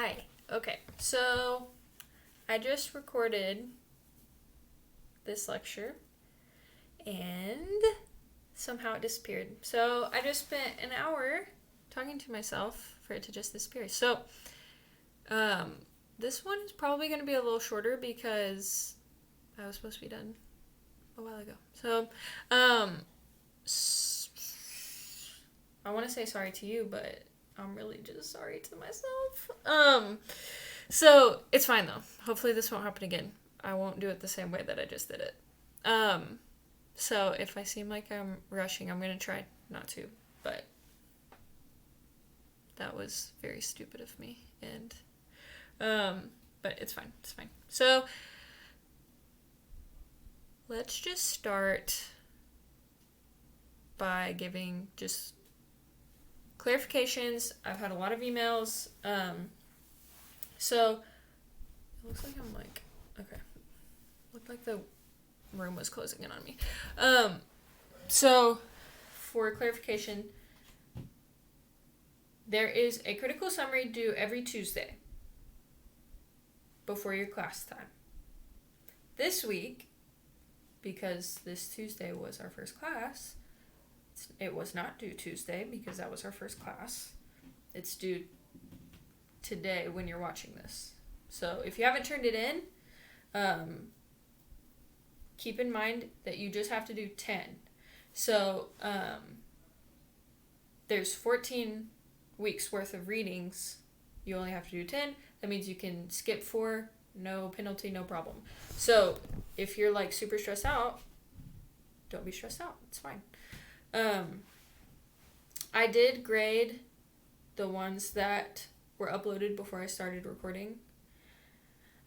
Hi. Okay, so I just recorded this lecture and somehow it disappeared. So I just spent an hour talking to myself for it to just disappear. So this one is probably going to be a little shorter because I was supposed to be done a while ago. So I want to say sorry to you, but I'm really just sorry to myself. So it's fine though. Hopefully this won't happen again. I won't do it the same way that I just did it. So if I seem like I'm rushing, I'm gonna try not to. But that was very stupid of me, and but it's fine. It's fine. So let's just start by giving just clarifications. I've had a lot of emails. So it looks like I'm like, okay. Looked like the room was closing in on me. So for clarification, there is a critical summary due every Tuesday before your class time. This week, because this Tuesday was our first class, it was not due Tuesday because that was our first class. It's due today when you're watching this. So if you haven't turned it in, keep in mind that you just have to do 10. So there's 14 weeks worth of readings. You only have to do 10. That means you can skip 4, no penalty, no problem. So if you're like super stressed out, don't be stressed out. It's fine. I did grade the ones that were uploaded before I started recording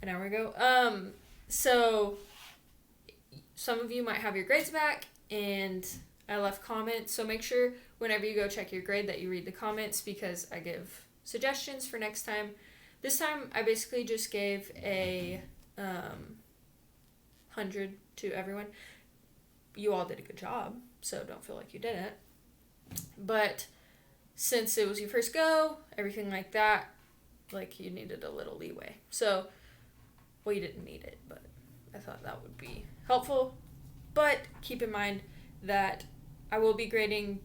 an hour ago. So some of you might have your grades back, and I left comments. So make sure whenever you go check your grade that you read the comments because I give suggestions for next time. This time I basically just gave a 100 to everyone. You all did a good job, so don't feel like you didn't. But since it was your first go, everything like that, like you needed a little leeway. So, well, you didn't need it, but I thought that would be helpful. But keep in mind that I will be grading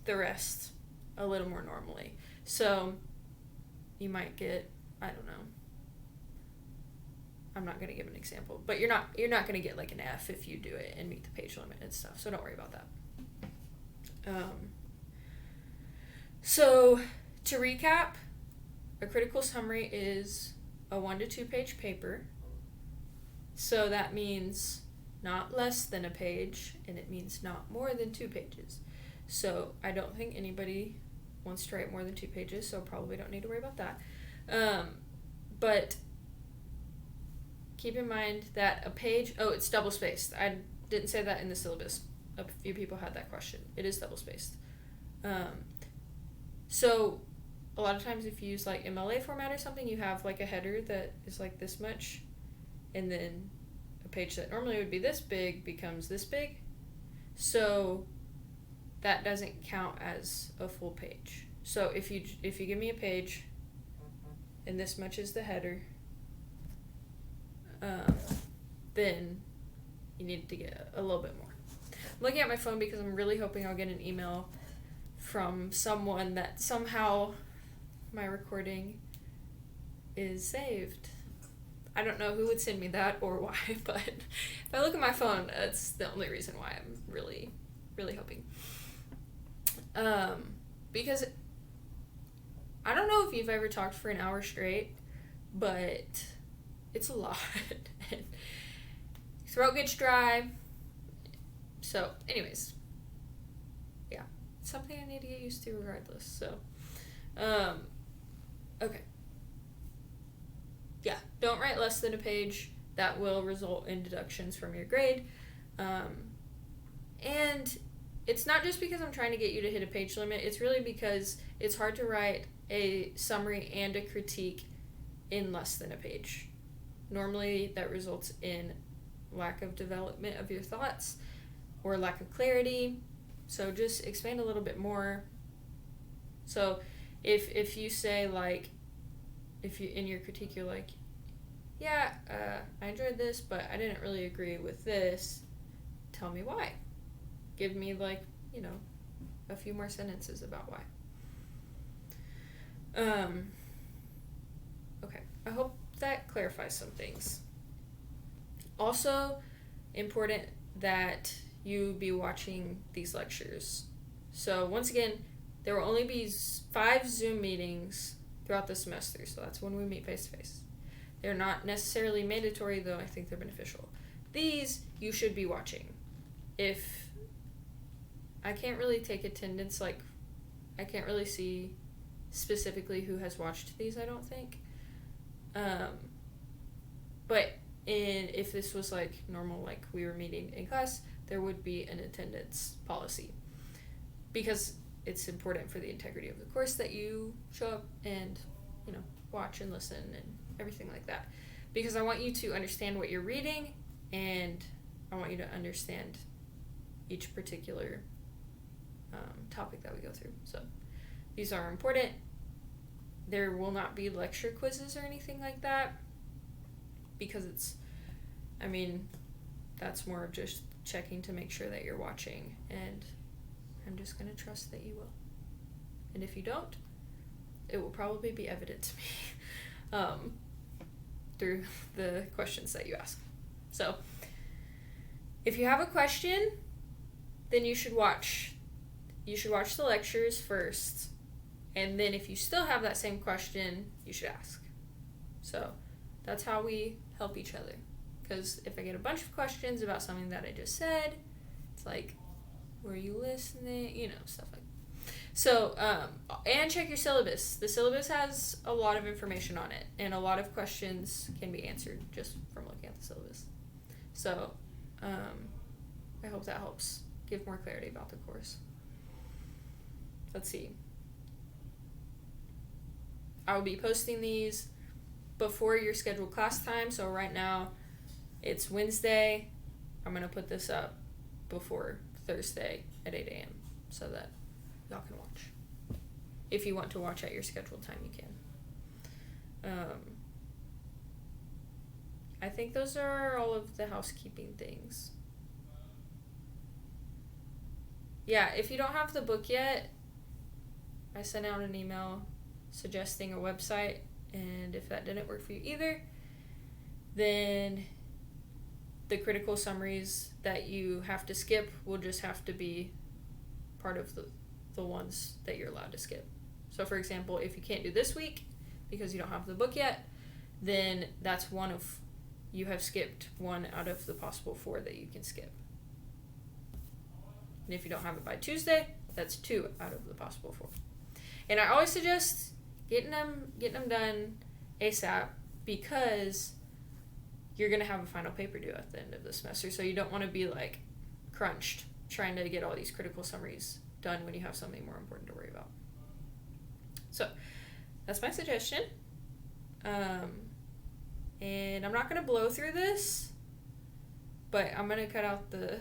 the rest a little more normally. So you might get, I don't know, I'm not going to give an example, but you're not going to get like an F if you do it and meet the page limit and stuff. So don't worry about that. So to recap, a critical summary is a 1 to 2 page paper. So that means not less than a page, and it means not more than 2 pages. So I don't think anybody wants to write more than 2 pages, so probably don't need to worry about that. But keep in mind that a page, it's double spaced. I didn't say that in the syllabus. A few people had that question. It is double spaced. So a lot of times if you use like MLA format or something, you have like a header that is like this much, and then a page that normally would be this big becomes this big. So that doesn't count as a full page. So if you give me a page and this much is the header, then you need to get a little bit more. I'm looking at my phone because I'm really hoping I'll get an email from someone that somehow my recording is saved. I don't know who would send me that or why, but if I look at my phone, that's the only reason why I'm really, really hoping. Because I don't know if you've ever talked for an hour straight, but it's a lot. Throat gets dry. So, anyways, yeah, it's something I need to get used to regardless. So, okay. Yeah, don't write less than a page. That will result in deductions from your grade. And it's not just because I'm trying to get you to hit a page limit. It's really because it's hard to write a summary and a critique in less than a page. Normally, that results in lack of development of your thoughts or lack of clarity. So just expand a little bit more. So if you say like, if you in your critique you're like, yeah, I enjoyed this, but I didn't really agree with this. Tell me why. Give me like, a few more sentences about why. Okay, I hope that clarifies some things. Also, important that you be watching these lectures. So once again, there will only be 5 Zoom meetings throughout the semester, so that's when we meet face-to-face. They're not necessarily mandatory, though I think they're beneficial. These you should be watching. If I can't really take attendance, like I can't really see specifically who has watched these, I don't think. But if this was like normal, like we were meeting in class, there would be an attendance policy. Because it's important for the integrity of the course that you show up and, watch and listen and everything like that. Because I want you to understand what you're reading, and I want you to understand each particular topic that we go through. So these are important. There will not be lecture quizzes or anything like that, because that's more of just checking to make sure that you're watching, and I'm just going to trust that you will. And if you don't, it will probably be evident to me through the questions that you ask. So if you have a question, then you should watch the lectures first, and then if you still have that same question, you should ask. So that's how we help each other. Because if I get a bunch of questions about something that I just said, it's like, were you listening? Stuff like that. So, and check your syllabus. The syllabus has a lot of information on it, and a lot of questions can be answered just from looking at the syllabus. So, I hope that helps give more clarity about the course. Let's see. I will be posting these before your scheduled class time. So right now it's Wednesday. I'm going to put this up before Thursday at 8 a.m. so that y'all can watch. If you want to watch at your scheduled time, you can. I think those are all of the housekeeping things. Yeah, if you don't have the book yet, I sent out an email suggesting a website, and if that didn't work for you either, then the critical summaries that you have to skip will just have to be part of the ones that you're allowed to skip. So for example, if you can't do this week because you don't have the book yet, then that's you have skipped 1 out of the possible 4 that you can skip. And if you don't have it by Tuesday, that's 2 out of the possible 4. And I always suggest getting them done ASAP, because you're going to have a final paper due at the end of the semester, so you don't want to be like crunched trying to get all these critical summaries done when you have something more important to worry about. So that's my suggestion. And I'm not going to blow through this, but I'm going to cut out the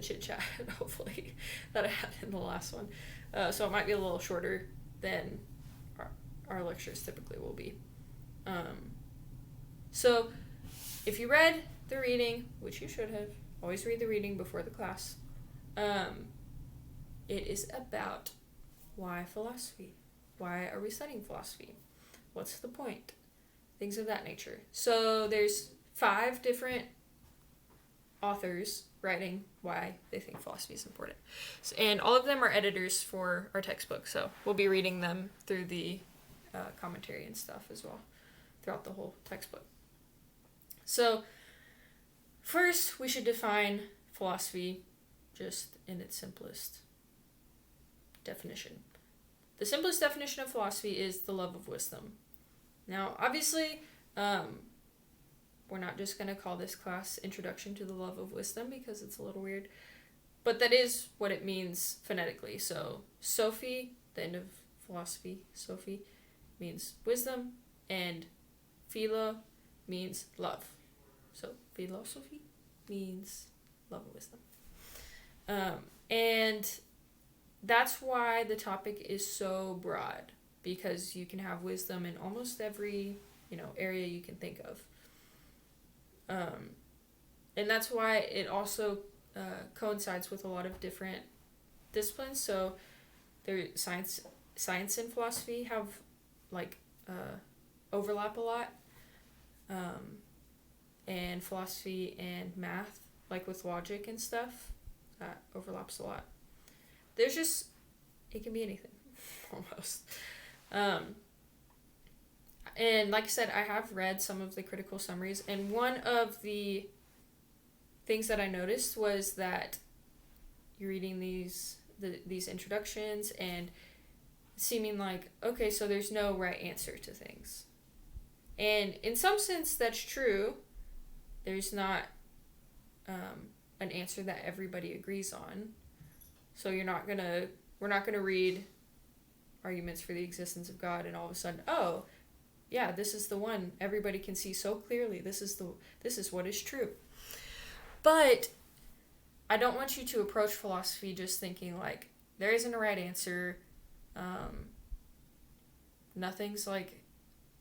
chit chat, hopefully, that I had in the last one. So it might be a little shorter than our lectures typically will be. So if you read the reading, which you should have, always read the reading before the class. It is about why philosophy? Why are we studying philosophy? What's the point? Things of that nature. So there's 5 different authors writing why they think philosophy is important. And all of them are editors for our textbook, so we'll be reading them through the commentary and stuff as well throughout the whole textbook. So first, we should define philosophy just in its simplest definition. The simplest definition of philosophy is the love of wisdom. Now, obviously, we're not just going to call this class Introduction to the Love of Wisdom, because it's a little weird. But that is what it means phonetically. So, Sophie, the end of philosophy, Sophie, means wisdom, and philo means love. So, philosophy means love of wisdom. And that's why the topic is so broad, because you can have wisdom in almost every, area you can think of. And that's why it also coincides with a lot of different disciplines. So there, science and philosophy have like overlap a lot, and philosophy and math, like with logic and stuff, overlaps a lot. There's just, it can be anything, almost. And like I said, I have read some of the critical summaries, and one of the things that I noticed was that you're reading these introductions and seeming like, okay, so there's no right answer to things. And in some sense, that's true. There's not an answer that everybody agrees on. So we're not gonna read arguments for the existence of God and all of a sudden, oh, yeah, this is the one everybody can see so clearly. This is what is true. But I don't want you to approach philosophy just thinking like there isn't a right answer. Nothing's like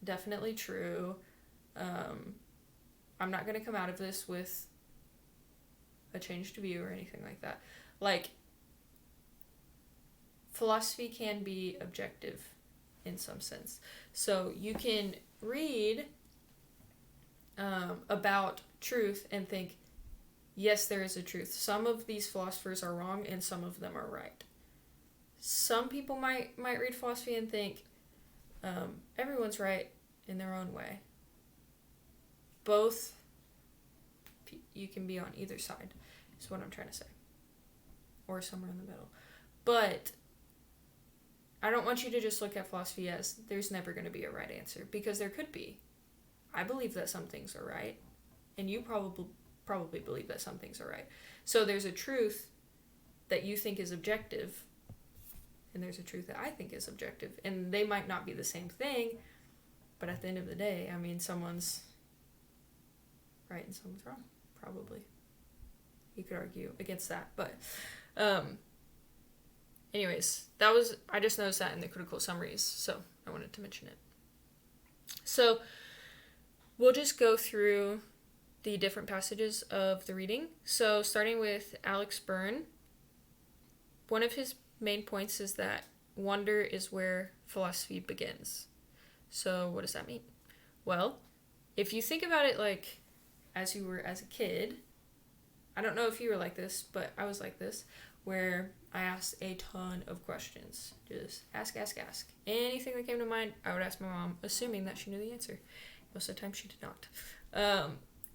definitely true. I'm not going to come out of this with a changed view or anything like that. Like, philosophy can be objective in some sense. So you can read about truth and think, yes, there is a truth. Some of these philosophers are wrong and some of them are right. Some people might read philosophy and think everyone's right in their own way. Both, you can be on either side, is what I'm trying to say. Or somewhere in the middle. But I don't want you to just look at philosophy as there's never going to be a right answer, because there could be. I believe that some things are right, and you probably believe that some things are right. So there's a truth that you think is objective, and there's a truth that I think is objective, and they might not be the same thing, but at the end of the day, I mean, someone's right and someone's wrong, probably. You could argue against that, but anyways, I just noticed that in the critical summaries, so I wanted to mention it. So we'll just go through the different passages of the reading. So starting with Alex Byrne, one of his main points is that wonder is where philosophy begins. So what does that mean? Well, if you think about it like as you were as a kid, I don't know if you were like this, but I was like this, where I asked a ton of questions. Just ask. Anything that came to mind, I would ask my mom, assuming that she knew the answer. Most of the time she did not.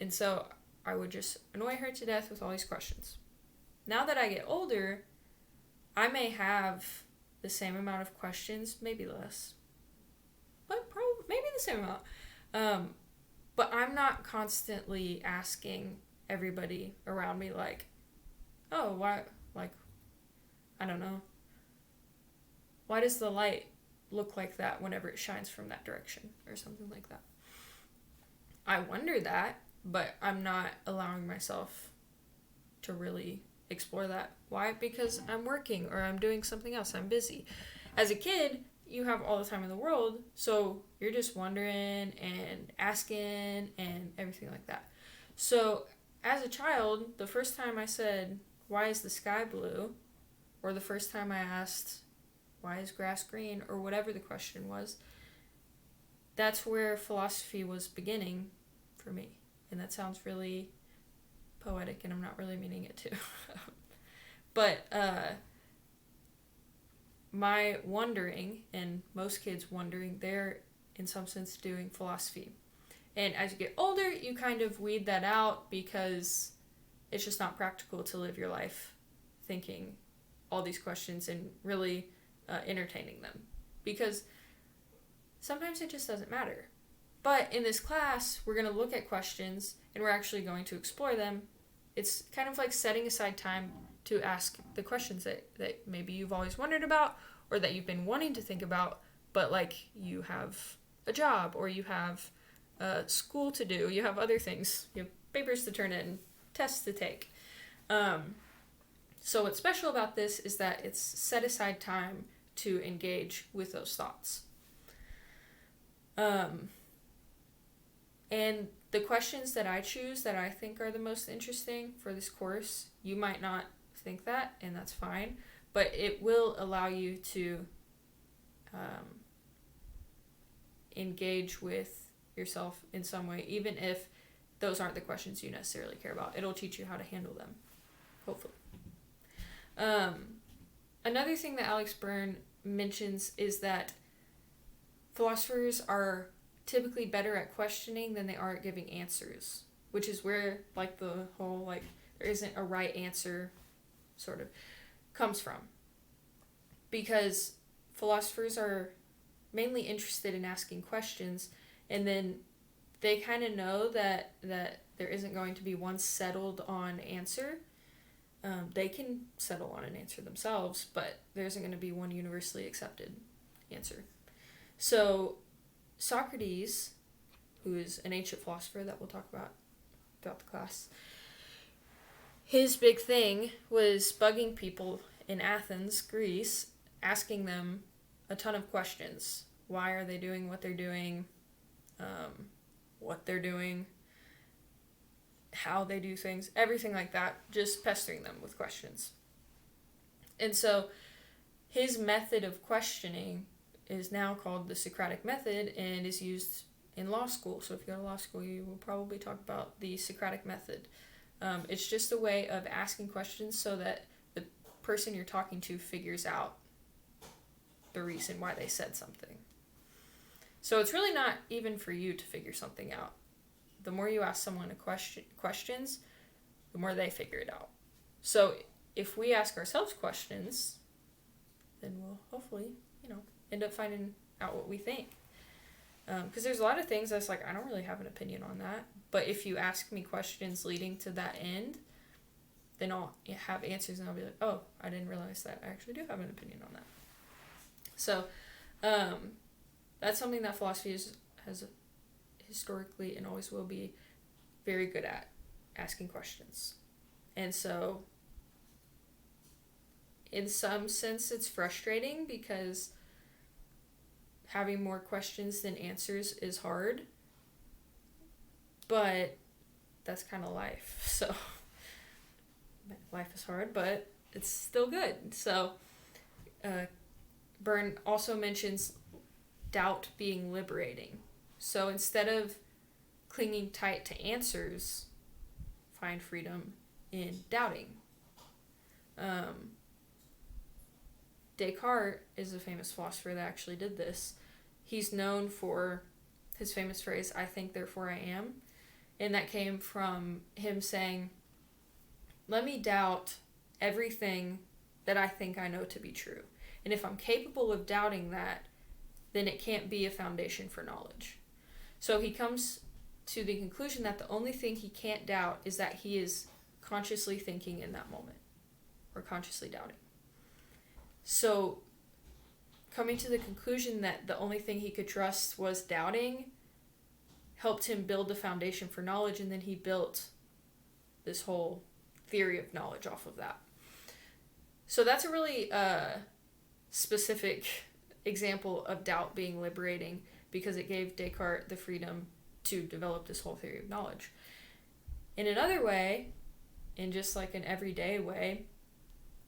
And so I would just annoy her to death with all these questions. Now that I get older, I may have the same amount of questions, maybe less, but probably maybe the same amount. But I'm not constantly asking everybody around me like, oh, why, like, I don't know, why does the light look like that whenever it shines from that direction or something like that. I wonder that, but I'm not allowing myself to really explore that. Why? Because I'm working or I'm doing something else. I'm busy. As a kid, you have all the time in the world, so you're just wondering and asking and everything like that. So as a child, the first time I said, why is the sky blue? Or the first time I asked, why is grass green? Or whatever the question was, that's where philosophy was beginning for me. And that sounds really poetic, and I'm not really meaning it to. But my wondering, and most kids wondering, they're in some sense doing philosophy. And as you get older, you kind of weed that out because it's just not practical to live your life thinking all these questions and really entertaining them. Because sometimes it just doesn't matter. But in this class, we're going to look at questions and we're actually going to explore them. It's kind of like setting aside time to ask the questions that maybe you've always wondered about or that you've been wanting to think about, but like you have a job or you have school to do, you have other things, you have papers to turn in, tests to take. So what's special about this is that it's set aside time to engage with those thoughts. And the questions that I choose that I think are the most interesting for this course, you might not think that, and that's fine, but it will allow you to engage with yourself in some way, even if those aren't the questions you necessarily care about. It'll teach you how to handle them, hopefully. Another thing that Alex Byrne mentions is that philosophers are typically better at questioning than they are at giving answers, which is where like the whole like there isn't a right answer sort of comes from, because philosophers are mainly interested in asking questions, and then they kind of know that there isn't going to be one settled on answer. They can settle on an answer themselves, but there isn't going to be one universally accepted answer. So Socrates, who is an ancient philosopher that we'll talk about throughout the class, his big thing was bugging people in Athens, Greece, asking them a ton of questions. Why are they doing what they're doing? What they're doing? How they do things? Everything like that. Just pestering them with questions. And so his method of questioning is now called the Socratic method and is used in law school. So if you go to law school, you will probably talk about the Socratic method. It's just a way of asking questions so that the person you're talking to figures out the reason why they said something. So it's really not even for you to figure something out. The more you ask someone questions, the more they figure it out. So if we ask ourselves questions, then we'll hopefully, end up finding out what we think. Because there's a lot of things that's like, I don't really have an opinion on that. But if you ask me questions leading to that end, then I'll have answers and I'll be like, oh, I didn't realize that. I actually do have an opinion on that. So that's something that philosophy has historically and always will be very good at, asking questions. And so in some sense it's frustrating because having more questions than answers is hard, but that's kind of life. So life is hard, but it's still good. So Byrne also mentions doubt being liberating. So instead of clinging tight to answers, find freedom in doubting. Descartes is a famous philosopher that actually did this. He's known for his famous phrase, I think, therefore I am. And that came from him saying, let me doubt everything that I think I know to be true. And if I'm capable of doubting that, then it can't be a foundation for knowledge. So he comes to the conclusion that the only thing he can't doubt is that he is consciously thinking in that moment, or consciously doubting. So coming to the conclusion that the only thing he could trust was doubting helped him build the foundation for knowledge, and then he built this whole theory of knowledge off of that. So that's a really specific example of doubt being liberating, because it gave Descartes the freedom to develop this whole theory of knowledge. In another way, in just like an everyday way,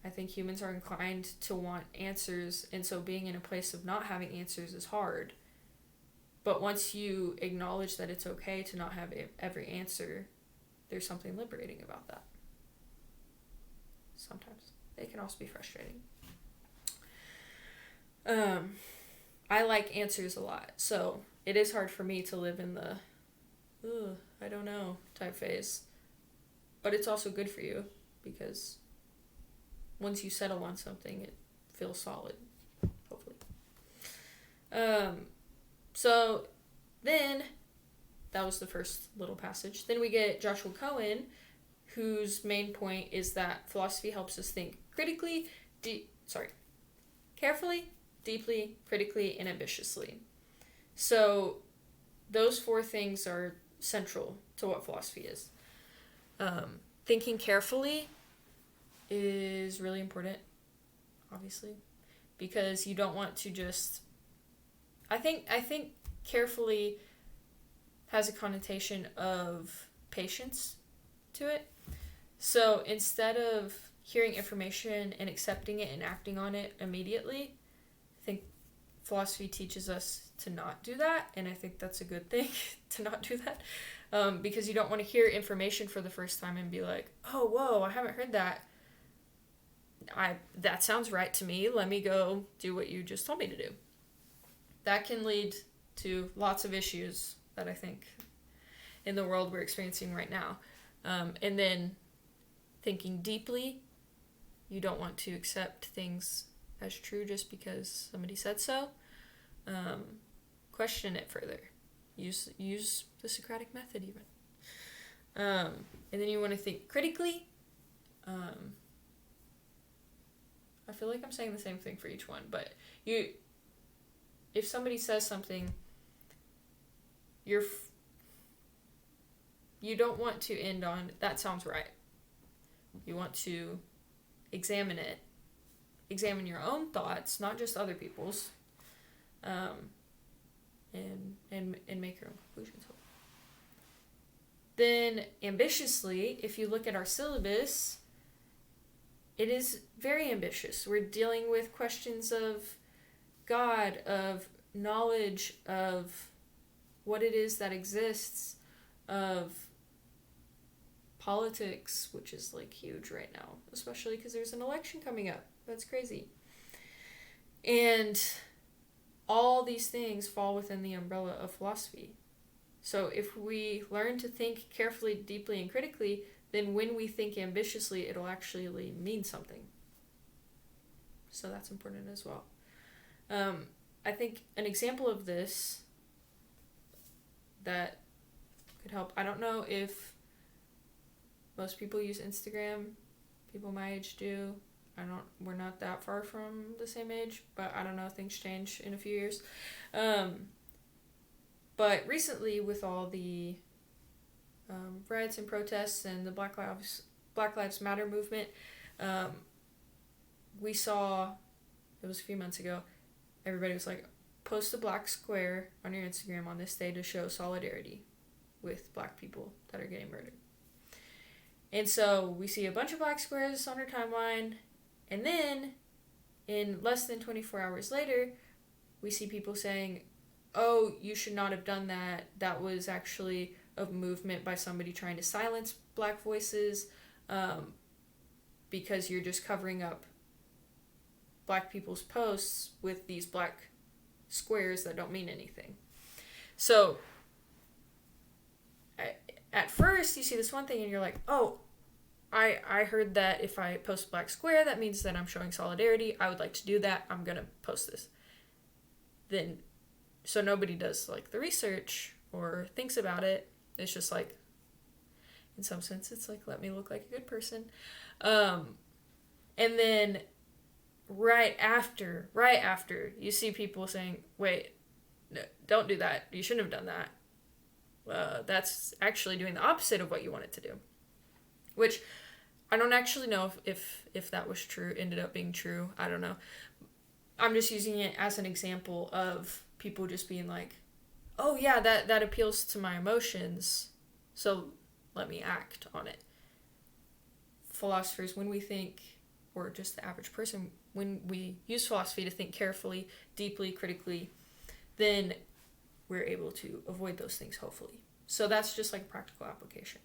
I think humans are inclined to want answers, and so being in a place of not having answers is hard. But once you acknowledge that it's okay to not have every answer, there's something liberating about that. Sometimes. It can also be frustrating. I like answers a lot, so it is hard for me to live in the I don't know type phase. But it's also good for you, because once you settle on something, it feels solid, hopefully. So then, that was the first little passage. Then we get Joshua Cohen, whose main point is that philosophy helps us think carefully, deeply, critically, and ambitiously. So those four things are central to what philosophy is. Thinking carefully is really important, obviously, because you don't want to just... I think carefully has a connotation of patience to it. So instead of hearing information and accepting it and acting on it immediately, I think philosophy teaches us to not do that, and I think that's a good thing to not do that, because you don't want to hear information for the first time and be like, oh, whoa, I haven't heard that. That sounds right to me. Let me go do what you just told me to do. That can lead to lots of issues that I think in the world we're experiencing right now. And then thinking deeply, you don't want to accept things as true just because somebody said so. Question it further. Use the Socratic method even. And then you want to think critically. I feel like I'm saying the same thing for each one, but if somebody says something, you don't want to end on, that sounds right. You want to examine it, examine your own thoughts, not just other people's, and make your own conclusions. Then ambitiously, if you look at our syllabus, it is very ambitious. We're dealing with questions of God, of knowledge, of what it is that exists, of politics, which is like huge right now, especially because there's an election coming up. That's crazy. And all these things fall within the umbrella of philosophy. So if we learn to think carefully, deeply, and critically, then when we think ambitiously, it'll actually mean something. So that's important as well. I think an example of this that could help, I don't know if most people use Instagram. People my age do. We're not that far from the same age, but I don't know, things change in a few years. But recently, with all the riots and protests and the Black Lives Matter movement, we saw, it was a few months ago, everybody was like, post a black square on your Instagram on this day to show solidarity with black people that are getting murdered. And so we see a bunch of black squares on our timeline, and then in less than 24 hours later, we see people saying, oh, you should not have done that. That was actually a movement by somebody trying to silence black voices, because you're just covering up black people's posts with these black squares that don't mean anything. So at first you see this one thing and you're like, oh, I heard that if I post black square, that means that I'm showing solidarity. I would like to do that. I'm going to post this. Then, so nobody does like the research or thinks about it. It's just like, in some sense, it's like, let me look like a good person. And then right after, you see people saying, wait, no, don't do that. You shouldn't have done that. That's actually doing the opposite of what you wanted to do. Which I don't actually know if that was true, ended up being true. I don't know. I'm just using it as an example of people just being like, oh yeah, that appeals to my emotions, so let me act on it. Philosophers, when we think, or just the average person, when we use philosophy to think carefully, deeply, critically, then we're able to avoid those things, hopefully. So that's just like a practical application.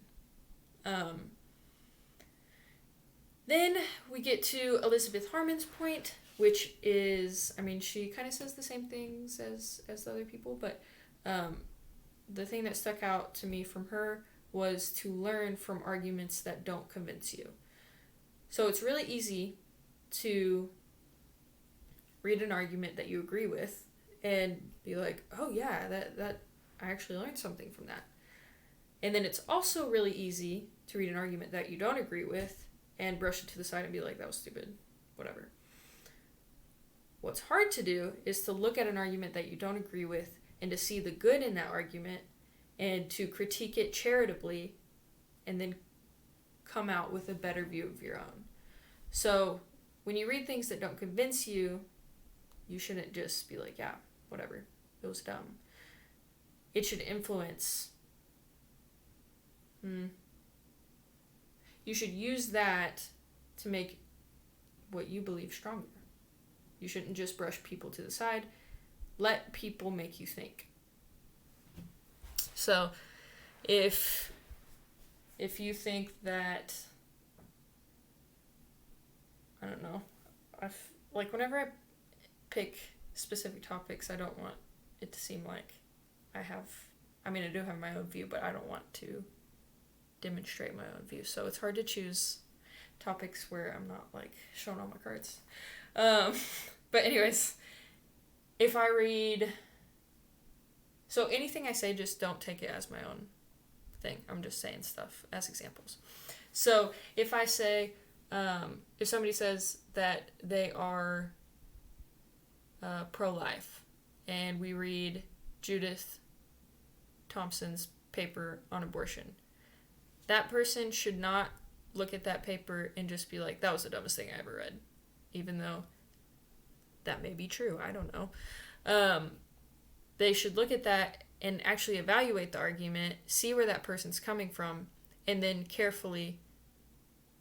Then we get to Elizabeth Harman's point, which is, I mean, she kind of says the same things as the other people, but the thing that stuck out to me from her was to learn from arguments that don't convince you. So it's really easy to read an argument that you agree with and be like, oh yeah, that I actually learned something from that. And then it's also really easy to read an argument that you don't agree with and brush it to the side and be like, that was stupid, whatever. What's hard to do is to look at an argument that you don't agree with and to see the good in that argument and to critique it charitably and then come out with a better view of your own. So when you read things that don't convince you, you shouldn't just be like, yeah, whatever, it was dumb. it should influence. You should use that to make what you believe stronger. You shouldn't just brush people to the side. Let people make you think. So, if you think that, I don't know, whenever I pick specific topics, I don't want it to seem like I do have my own view, but I don't want to demonstrate my own view. So it's hard to choose topics where I'm not like showing all my cards. But anyways, if I read, so anything I say, just don't take it as my own thing. I'm just saying stuff as examples. So if I say, if somebody says that they are pro-life, and we read Judith Thompson's paper on abortion, that person should not look at that paper and just be like, that was the dumbest thing I ever read, even though that may be true. I don't know. They should look at that and actually evaluate the argument, see where that person's coming from, and then carefully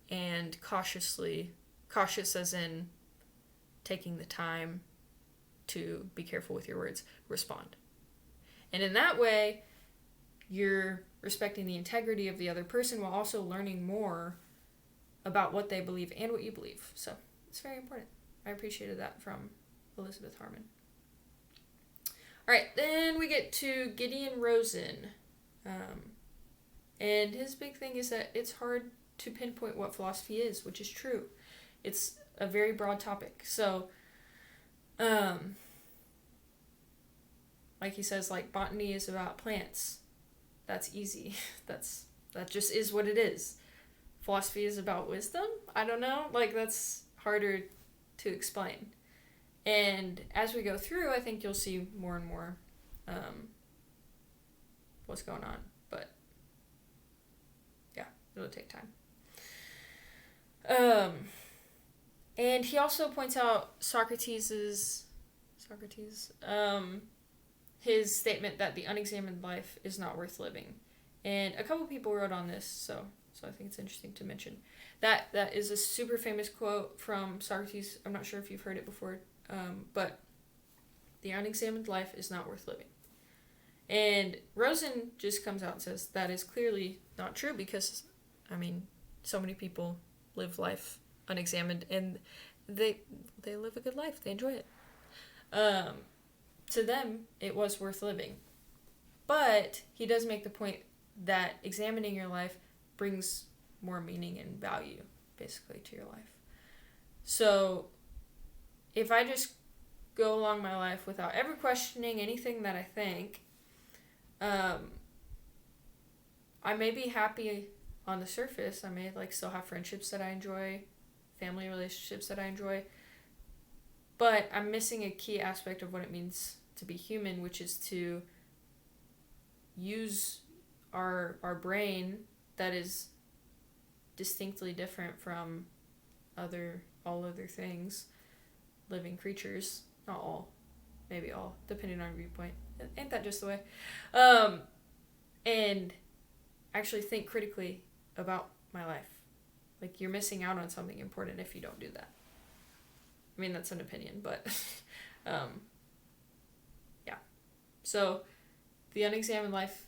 and cautiously, cautious as in taking the time to be careful with your words, respond. And in that way, you're respecting the integrity of the other person while also learning more about what they believe and what you believe. So it's very important. I appreciated that from Elizabeth Harmon. All right, then we get to Gideon Rosen. And his big thing is that it's hard to pinpoint what philosophy is, which is true. It's a very broad topic. So, like he says, like botany is about plants. That's easy. That just is what it is. Philosophy is about wisdom? I don't know. Like, that's harder to explain. And as we go through, I think you'll see more and more what's going on. But, yeah, it'll take time. And he also points out Socrates' his statement that the unexamined life is not worth living. And a couple people wrote on this, so I think it's interesting to mention. That is a super famous quote from Socrates. I'm not sure if you've heard it before, but the unexamined life is not worth living. And Rosen just comes out and says that is clearly not true because, so many people live life unexamined and they live a good life. They enjoy it. To them, it was worth living. But he does make the point that examining your life brings more meaning and value, basically, to your life. So, if I just go along my life without ever questioning anything that I think, I may be happy on the surface. I may still have friendships that I enjoy, family relationships that I enjoy, but I'm missing a key aspect of what it means to be human, which is to use our brain that is distinctly different from all other things, living creatures. Not all, maybe all, depending on your viewpoint. Ain't that just the way? And actually think critically about my life. Like, you're missing out on something important if you don't do that. That's an opinion, but yeah. So the unexamined life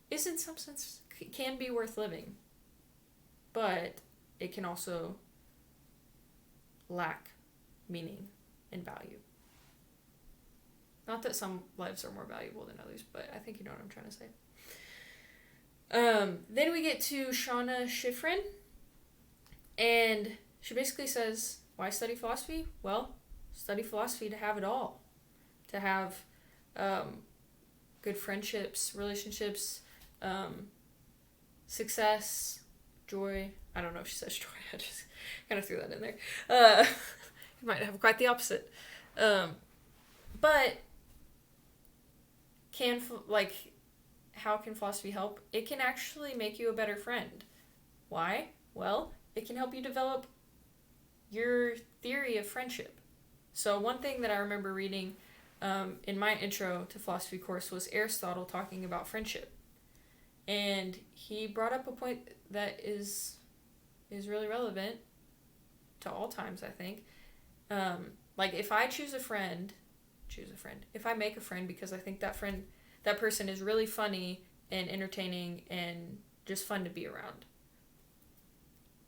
is, in some sense, can be worth living, but it can also lack meaning and value. Not that some lives are more valuable than others, but I think you know what I'm trying to say. Then we get to Shauna Schifrin, and she basically says, why study philosophy? Well, study philosophy to have it all. To have good friendships, relationships, success, joy. I don't know if she says joy. I just kind of threw that in there. You might have quite the opposite. But how can philosophy help? It can actually make you a better friend. Why? Well, it can help you develop your theory of friendship. So one thing that I remember reading in my intro to philosophy course was Aristotle talking about friendship. And he brought up a point that is really relevant to all times, I think. Like, if I choose a friend, if I make a friend because I think that person is really funny and entertaining and just fun to be around,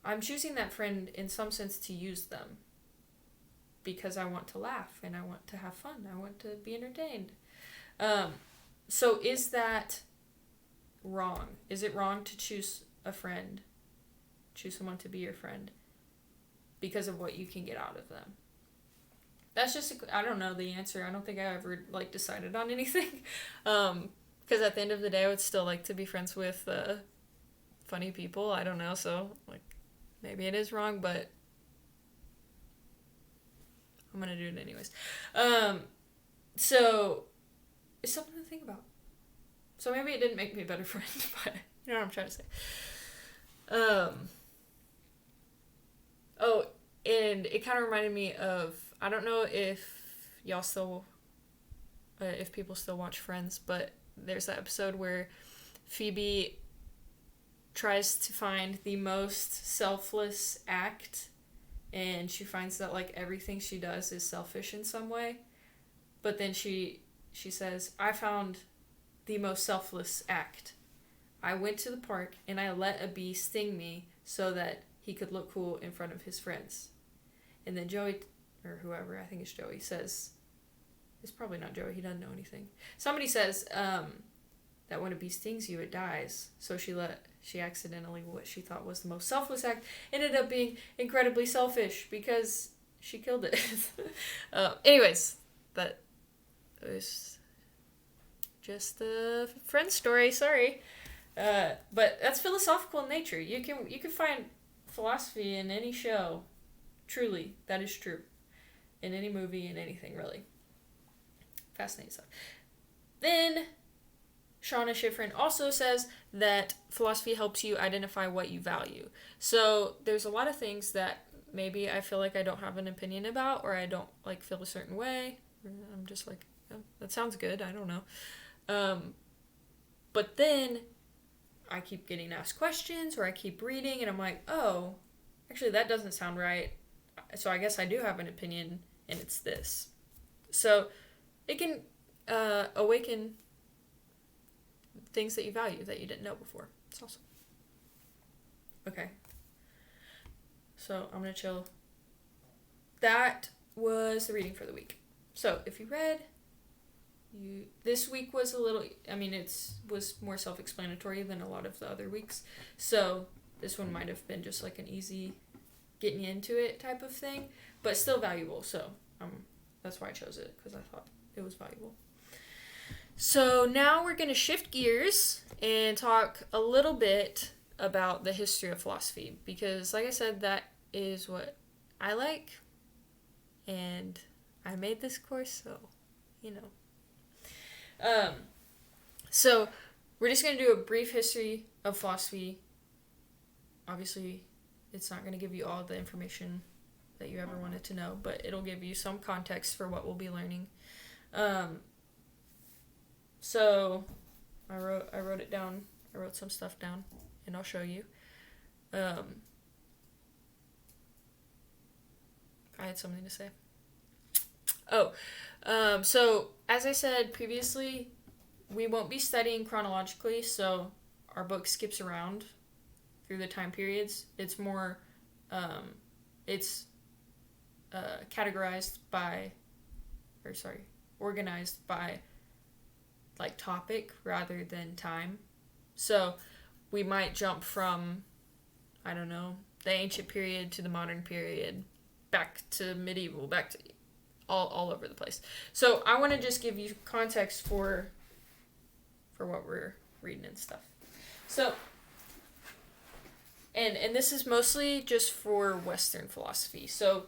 I'm choosing that friend in some sense to use them because I want to laugh and I want to have fun. I want to be entertained. So is that wrong? Is it wrong to choose a friend, choose someone to be your friend because of what you can get out of them? That's just, I don't know the answer. I don't think I ever, like, decided on anything. Because at the end of the day, I would still like to be friends with funny people. I don't know, so, like, maybe it is wrong, but I'm going to do it anyways. So, it's something to think about. So maybe it didn't make me a better friend, but you know what I'm trying to say. Oh, and it kind of reminded me of, I don't know if y'all still, if people still watch Friends, but there's that episode where Phoebe tries to find the most selfless act, and she finds that, like, everything she does is selfish in some way. But then she says, I found the most selfless act. I went to the park and I let a bee sting me so that he could look cool in front of his friends. And then Joey, or whoever, I think it's Joey, says, it's probably not Joey, he doesn't know anything. Somebody says that when a bee stings you, it dies. So she accidentally, what she thought was the most selfless act, ended up being incredibly selfish because she killed it. Anyways, that was just a friend story, sorry. But that's philosophical in nature. You can find philosophy in any show. Truly, that is true. In any movie, in anything, really. Fascinating stuff. Then, Shauna Schifrin also says that philosophy helps you identify what you value. So, there's a lot of things that maybe I feel like I don't have an opinion about, or I don't, like, feel a certain way. I'm just like, oh, that sounds good, I don't know. But then I keep getting asked questions, or I keep reading, and I'm like, oh, actually that doesn't sound right. So I guess I do have an opinion, and it's this. So it can awaken things that you value that you didn't know before. It's awesome. Okay. So I'm going to chill. That was the reading for the week. So if you read, this week was a little, I mean, was more self-explanatory than a lot of the other weeks. So this one might have been just like an easy getting into it type of thing, but still valuable. So that's why I chose it, because I thought it was valuable. So now we're going to shift gears and talk a little bit about the history of philosophy, because like I said, that is what I like, and I made this course, so, you know. So we're just going to do a brief history of philosophy. Obviously, it's not going to give you all the information that you ever wanted to know, but it'll give you some context for what we'll be learning. So I wrote it down. I wrote some stuff down, and I'll show you. I had something to say. So as I said previously, we won't be studying chronologically, so our book skips around through the time periods. It's more, organized by, like, topic rather than time. So we might jump from, I don't know, the ancient period to the modern period, back to medieval, back to all over the place. So I want to just give you context for what we're reading and stuff. So, and this is mostly just for Western philosophy. So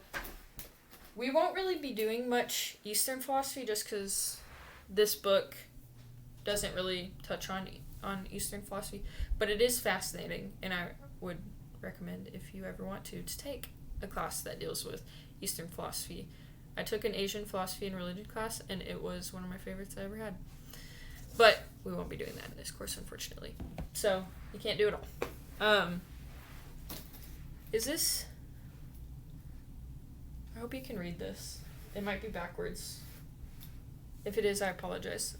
we won't really be doing much Eastern philosophy just because this book doesn't really touch on Eastern philosophy, but it is fascinating, and I would recommend, if you ever want to take a class that deals with Eastern philosophy. I took an Asian philosophy and religion class, and it was one of my favorites I ever had. But we won't be doing that in this course, unfortunately. So, you can't do it all. Is this... I hope you can read this. It might be backwards. If it is, I apologize.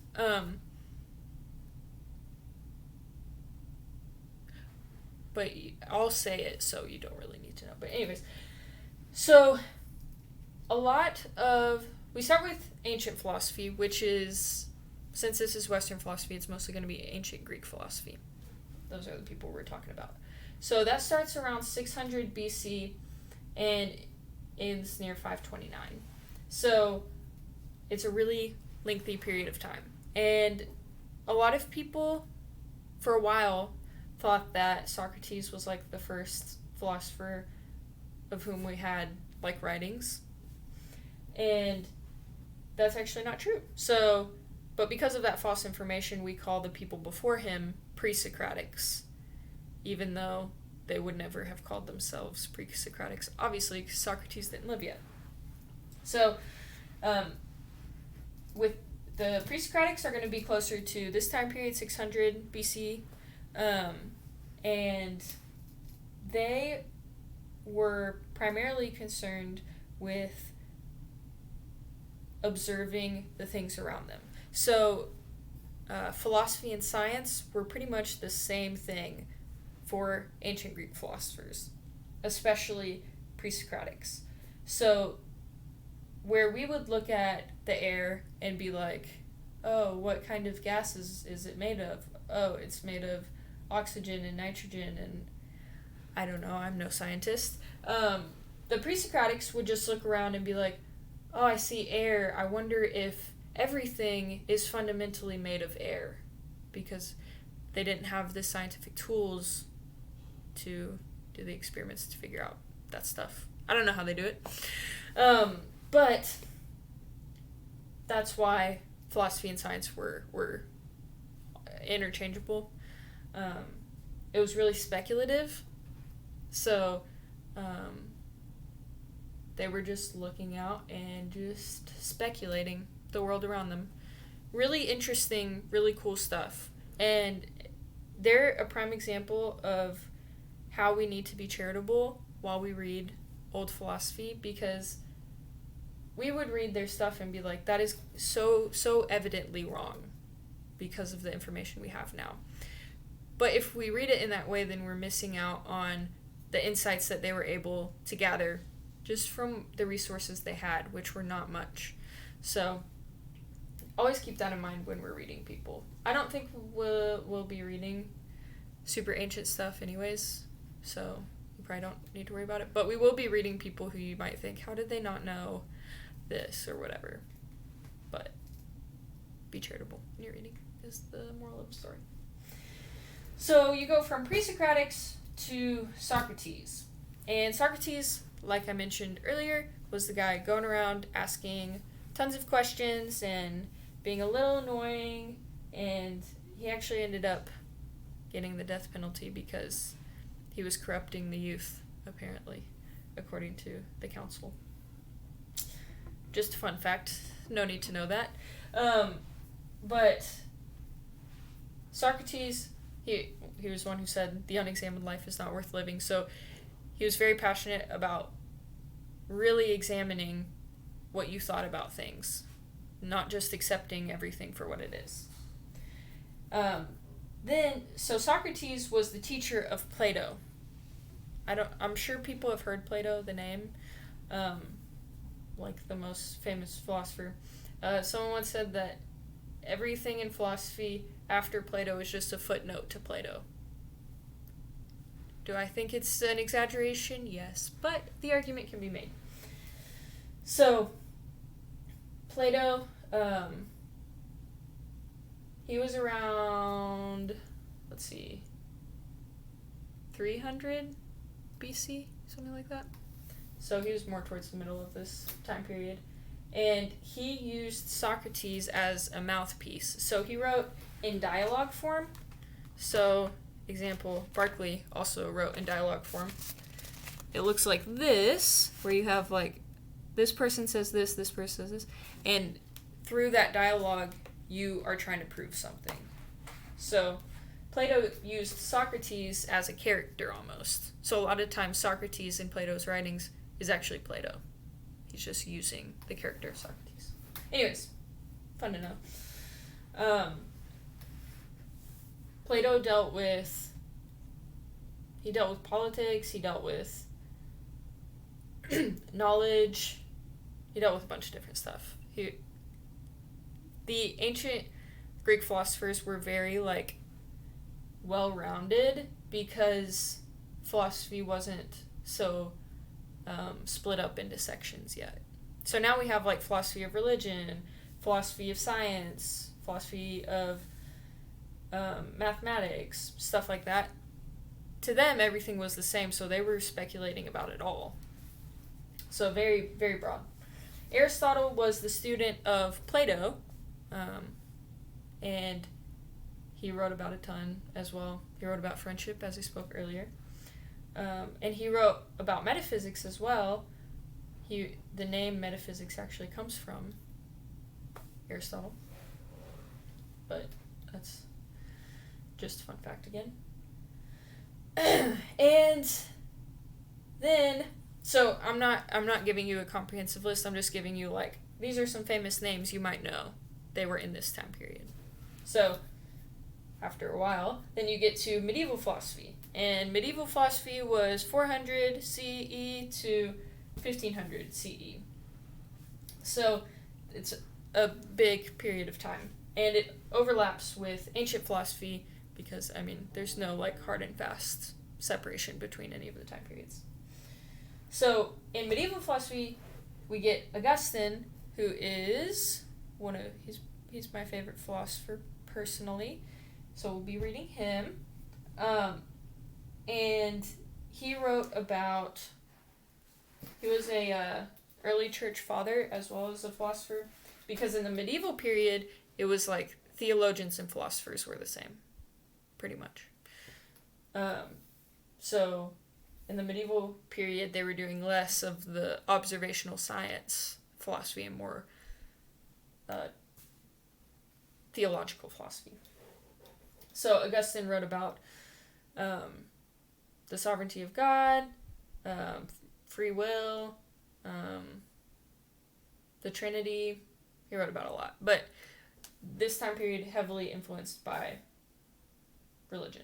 But I'll say it, so you don't really need to know. But anyways, so we start with ancient philosophy, which is, since this is Western philosophy, it's mostly going to be ancient Greek philosophy. Those are the people we're talking about. So that starts around 600 BC and ends near 529. So it's a really lengthy period of time. And a lot of people, for a while, thought that Socrates was like the first philosopher of whom we had like writings. And that's actually not true. So, but because of that false information, we call the people before him pre-Socratics, even though they would never have called themselves pre-Socratics, obviously, because Socrates didn't live yet. So, with the pre-Socratics are going to be closer to this time period, 600 BC, and they were primarily concerned with observing the things around them. So, philosophy and science were pretty much the same thing for ancient Greek philosophers, especially pre-Socratics. So, where we would look at the air and be like, oh, what kind of gases is it made of? Oh, it's made of oxygen and nitrogen and I don't know, I'm no scientist. The pre-Socratics would just look around and be like, oh, I see air. I wonder if everything is fundamentally made of air, because they didn't have the scientific tools to do the experiments to figure out that stuff. I don't know how they do it. But that's why philosophy and science were interchangeable. It was really speculative. So they were just looking out and just speculating the world around them. Really interesting, really cool stuff. And they're a prime example of how we need to be charitable while we read old philosophy, because we would read their stuff and be like, that is so evidently wrong because of the information we have now. But if we read it in that way, then we're missing out on the insights that they were able to gather just from the resources they had, which were not much. So always keep that in mind when we're reading people. I don't think we'll be reading super ancient stuff anyways, so you probably don't need to worry about it. But we will be reading people who you might think, how did they not know this or whatever? But be charitable in your reading is the moral of the story. So you go from pre-Socratics to Socrates. And Socrates, like I mentioned earlier, was the guy going around asking tons of questions and being a little annoying, and he actually ended up getting the death penalty because he was corrupting the youth, apparently, according to the council. Just a fun fact. No need to know that. But Socrates, he was one who said the unexamined life is not worth living. So he was very passionate about really examining what you thought about things, not just accepting everything for what it is. So Socrates was the teacher of Plato. I'm sure people have heard Plato, the name, like the most famous philosopher. Someone once said that everything in philosophy after Plato is just a footnote to Plato. Do I think it's an exaggeration? Yes, but the argument can be made. So, Plato, he was around, 300 BC, something like that. So he was more towards the middle of this time period. And he used Socrates as a mouthpiece. So he wrote in dialogue form. So, example, Berkeley also wrote in dialogue form. It looks like this, where you have like this person says this person says this. And through that dialogue, you are trying to prove something. So Plato used Socrates as a character almost. So a lot of times Socrates in Plato's writings is actually Plato. He's just using the character of Socrates. Anyways, fun to know. Plato dealt with politics, he dealt with knowledge, he dealt with a bunch of different stuff. The ancient Greek philosophers were very, like, well-rounded because philosophy wasn't so split up into sections yet. So now we have, like, philosophy of religion, philosophy of science, philosophy of mathematics, stuff like that. To them, everything was the same, so they were speculating about it all. So very, very broad. Aristotle was the student of Plato, and he wrote about a ton as well. He wrote about friendship, as I spoke earlier. And he wrote about metaphysics as well. The name metaphysics actually comes from Aristotle. But that's just a fun fact again. And then, so I'm not giving you a comprehensive list. I'm just giving you, like, these are some famous names you might know. They were in this time period. So after a while, then you get to medieval philosophy. And medieval philosophy was 400 CE to 1500 CE. So it's a big period of time. And it overlaps with ancient philosophy because, I mean, there's no, like, hard and fast separation between any of the time periods. So in medieval philosophy, we get Augustine, who is he's my favorite philosopher personally. So we'll be reading him. And he wrote about, he was a early church father as well as a philosopher, because in the medieval period, it was like theologians and philosophers were the same, pretty much. So in the medieval period, they were doing less of the observational science philosophy and more theological philosophy. So Augustine wrote about the sovereignty of God, free will, the Trinity. He wrote about a lot. But this time period heavily influenced by religion.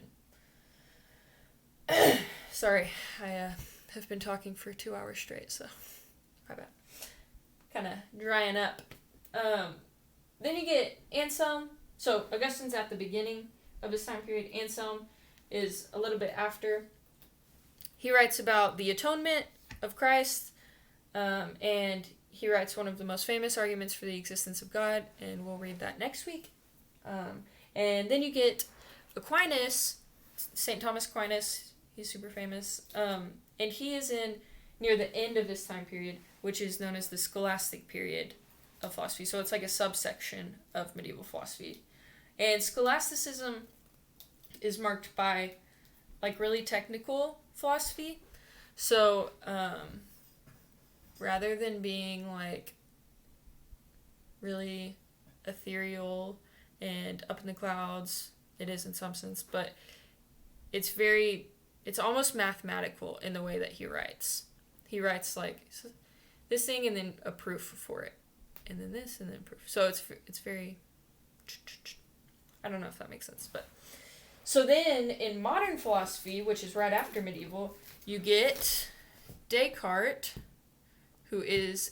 Sorry, I have been talking for 2 hours straight, so my bad. Kind of drying up. Then you get Anselm. So Augustine's at the beginning of this time period. Anselm is a little bit after. He writes about the atonement of Christ, and he writes one of the most famous arguments for the existence of God, and we'll read that next week. And then you get Aquinas, St. Thomas Aquinas. He's super famous. And he is near the end of this time period, which is known as the Scholastic period of philosophy. So it's like a subsection of medieval philosophy. And Scholasticism is marked by, like, really technical philosophy. So rather than being, like, really ethereal and up in the clouds, it is in some sense, but it's almost mathematical in the way that he writes. He writes, like, this thing and then a proof for it. And then this and then proof. So it's very, I don't know if that makes sense, but. So then in modern philosophy, which is right after medieval, you get Descartes, who is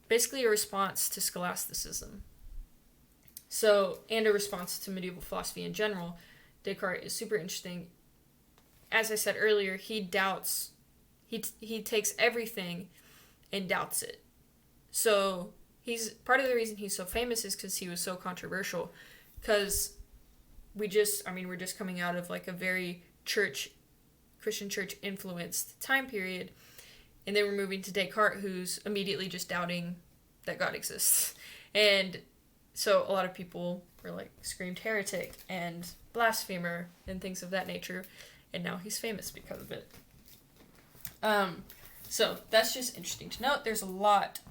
basically a response to scholasticism. So, and a response to medieval philosophy in general. Descartes is super interesting. As I said earlier, he takes everything and doubts it. So part of the reason he's so famous is because he was so controversial. Because we're just coming out of, like, a very Christian church influenced time period. And then we're moving to Descartes, who's immediately just doubting that God exists. And so a lot of people were, like, screamed heretic and blasphemer and things of that nature. And now he's famous because of it. So that's just interesting to note. There's a lot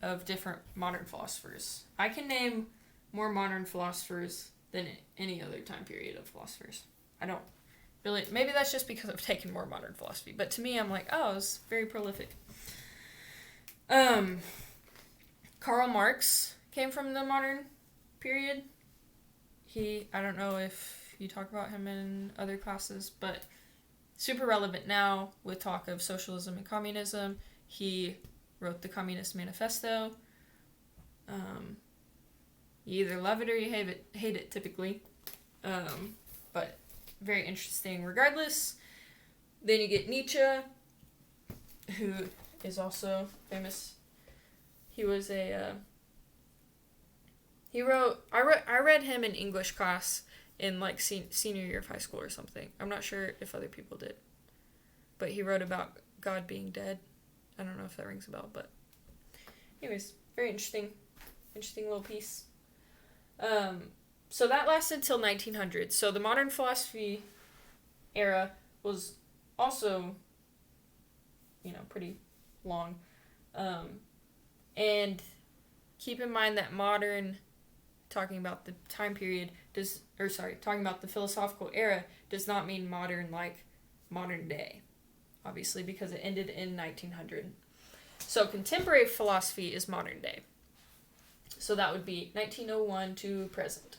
of different modern philosophers. I can name more modern philosophers than any other time period of philosophers. I don't really, maybe that's just because I've taken more modern philosophy, but to me I'm like, oh, it's very prolific. Karl Marx came from the modern period. I don't know if you talk about him in other classes, but super relevant now with talk of socialism and communism. He wrote the Communist Manifesto. You either love it or you hate it typically. But very interesting regardless. Then you get Nietzsche, who is also famous. He was I read him in English class in like senior year of high school or something. I'm not sure if other people did. But he wrote about God being dead. I don't know if that rings a bell, but anyways, very interesting little piece. So that lasted till 1900. So the modern philosophy era was also, pretty long. And keep in mind that modern, talking about the time period, talking about the philosophical era, does not mean modern like modern day, obviously, because it ended in 1900. So contemporary philosophy is modern day. So that would be 1901 to present.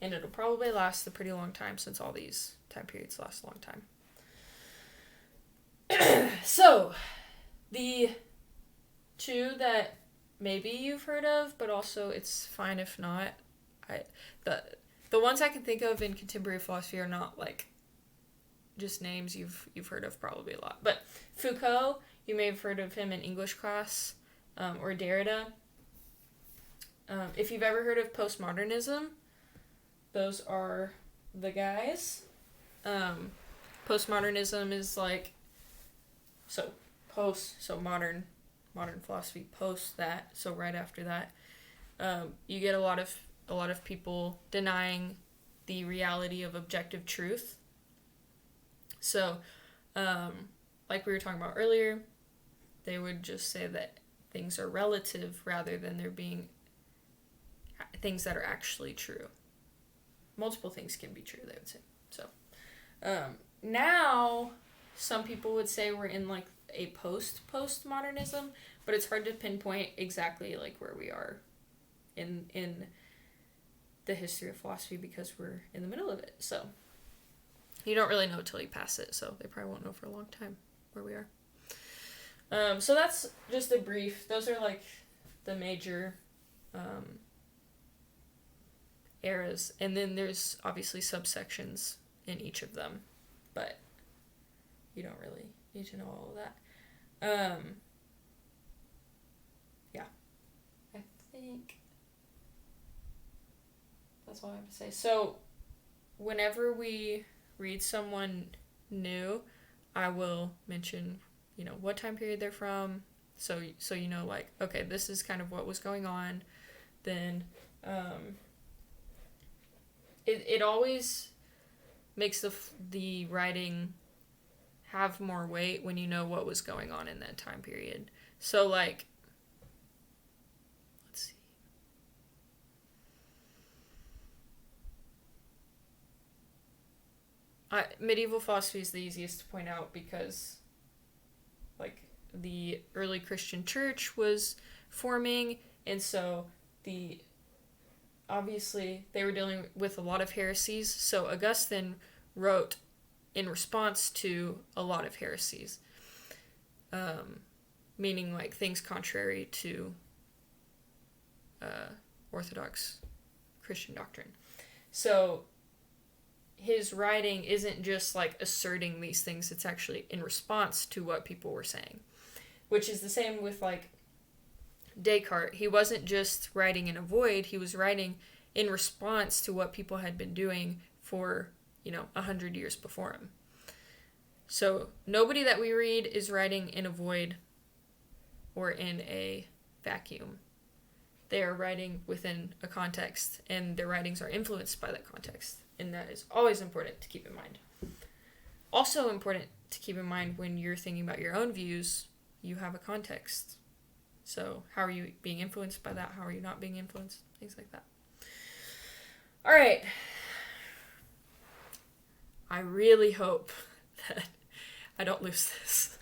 And it'll probably last a pretty long time since all these time periods last a long time. So, the two that maybe you've heard of, but also it's fine if not. The ones I can think of in contemporary philosophy are not like just names you've heard of probably a lot. But Foucault, you may have heard of him in English class, or Derrida. If you've ever heard of postmodernism, those are the guys. Postmodernism is like, so modern philosophy post that, so right after that, you get a lot of people denying the reality of objective truth. So, like we were talking about earlier, they would just say that things are relative rather than there being things that are actually true. Multiple things can be true, they would say. So, now, some people would say we're in like a postmodernism, but it's hard to pinpoint exactly like where we are in the history of philosophy because we're in the middle of it. So, you don't really know till you pass it, so they probably won't know for a long time where we are. So that's just a brief, those are like the major eras, and then there's obviously subsections in each of them, but you don't really need to know all of that. Yeah, I think that's all I have to say. So whenever we read someone new, I will mention, what time period they're from, so like, okay, this is kind of what was going on. Then it always makes the writing have more weight when you know what was going on in that time period. So, like, let's see. Medieval philosophy is the easiest to point out because, like, the early Christian church was forming, and so obviously they were dealing with a lot of heresies, so Augustine wrote in response to a lot of heresies, meaning like things contrary to Orthodox Christian doctrine. So his writing isn't just like asserting these things, it's actually in response to what people were saying, which is the same with like Descartes. He wasn't just writing in a void, he was writing in response to what people had been doing for 100 years before him. So nobody that we read is writing in a void or in a vacuum. They are writing within a context, and their writings are influenced by that context, and that is always important to keep in mind. Also important to keep in mind when you're thinking about your own views, you have a context. So how are you being influenced by that? How are you not being influenced? Things like that. All right. I really hope that I don't lose this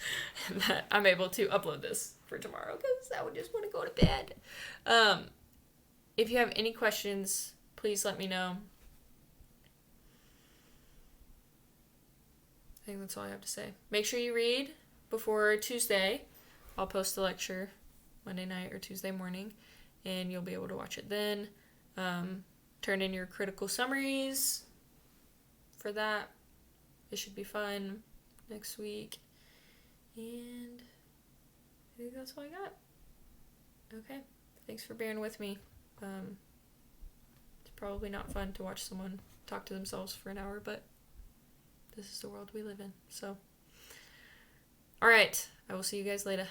and that I'm able to upload this for tomorrow because I would just want to go to bed. If you have any questions, please let me know. I think that's all I have to say. Make sure you read before Tuesday. I'll post the lecture Monday night or Tuesday morning, and you'll be able to watch it then. Turn in your critical summaries for that. It should be fun next week. And I think that's all I got. Okay. Thanks for bearing with me. It's probably not fun to watch someone talk to themselves for an hour, but this is the world we live in. So, all right. I will see you guys later.